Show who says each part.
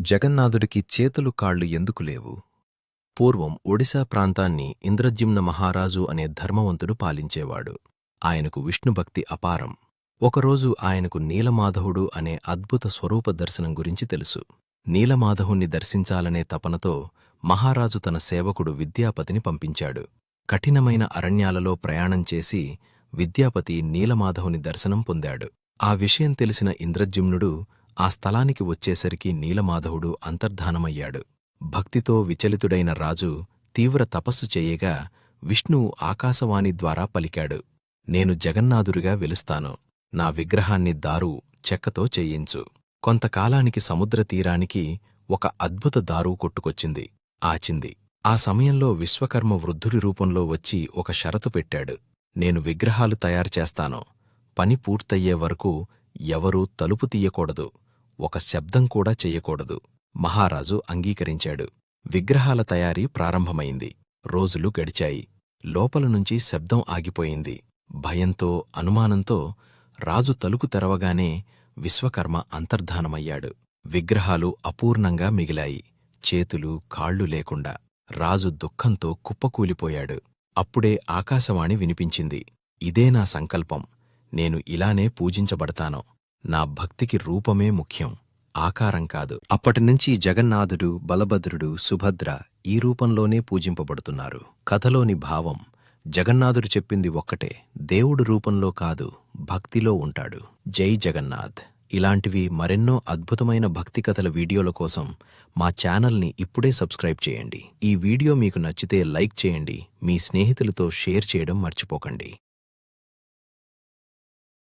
Speaker 1: జగన్నాథుడికి చేతులు కాళ్ళు ఎందుకు లేవు? పూర్వం ఒడిశా ప్రాంతాన్ని ఇంద్రజిమ్న మహారాజు అనే ధర్మవంతుడు పాలించేవాడు. ఆయనకు విష్ణుభక్తి అపారం. ఒకరోజు ఆయనకు నీలమాధవుడు అనే అద్భుత స్వరూప దర్శనం గురించి తెలుసు. నీలమాధవుణ్ణి దర్శించాలనే తపనతో మహారాజు తన సేవకుడు విద్యాపతిని పంపించాడు. కఠినమైన అరణ్యాలలో ప్రయాణం చేసి విద్యాపతి నీలమాధవుని దర్శనం పొందాడు. ఆ విషయం తెలిసిన ఇంద్రజిమ్నుడు ఆ స్థలానికి వచ్చేసరికి నీలమాధవుడు అంతర్ధానమయ్యాడు. భక్తితో విచలితుడైన రాజు తీవ్ర తపస్సు చేయగా విష్ణువు ఆకాశవాణి ద్వారా పలికాడు, నేను జగన్నాథుడిగా వెలుస్తాను. నా విగ్రహాన్ని దారు చెక్కతో చేయించు. కొంతకాలానికి సముద్రతీరానికి ఒక అద్భుత దారు కొట్టుకొచ్చింది, ఆచింది. ఆ సమయంలో విశ్వకర్మ వృద్ధుడి రూపంలో వచ్చి ఒక షరతు పెట్టాడు. నేను విగ్రహాలు తయారుచేస్తాను. పని పూర్తయ్యే వరకు ఎవరూ తలుపు తీయకూడదు, ఒక శబ్దం కూడా చెయ్యకూడదు. మహారాజు అంగీకరించాడు. విగ్రహాల తయారీ ప్రారంభమైంది. రోజులు గడిచాయి. లోపలనుంచి శబ్దం ఆగిపోయింది. భయంతో అనుమానంతో రాజు తలుపు తెరవగానే విశ్వకర్మ అంతర్ధానమయ్యాడు. విగ్రహాలు అపూర్ణంగా మిగిలాయి, చేతులు కాళ్ళు లేకుండా. రాజు దుఃఖంతో కుప్పకూలిపోయాడు. అప్పుడే ఆకాశవాణి వినిపించింది, ఇదే నా సంకల్పం. నేను ఇలానే పూజించబడతాను. నా భక్తికి రూపమే ముఖ్యం, ఆకారం కాదు. అప్పటినుంచి జగన్నాథుడు, బలభద్రుడు, సుభద్ర ఈ రూపంలోనే పూజింపబడుతున్నారు. కథలోని భావం, జగన్నాథుడు చెప్పింది ఒక్కటే, దేవుడు రూపంలో కాదు, భక్తిలో ఉంటాడు. జై జగన్నాథ్. ఇలాంటివి మరెన్నో అద్భుతమైన భక్తి కథల వీడియోల కోసం మా ఛానల్ని ఇప్పుడే సబ్స్క్రైబ్ చేయండి. ఈ వీడియో మీకు నచ్చితే లైక్ చేయండి, మీ స్నేహితులతో షేర్ చేయడం మర్చిపోకండి.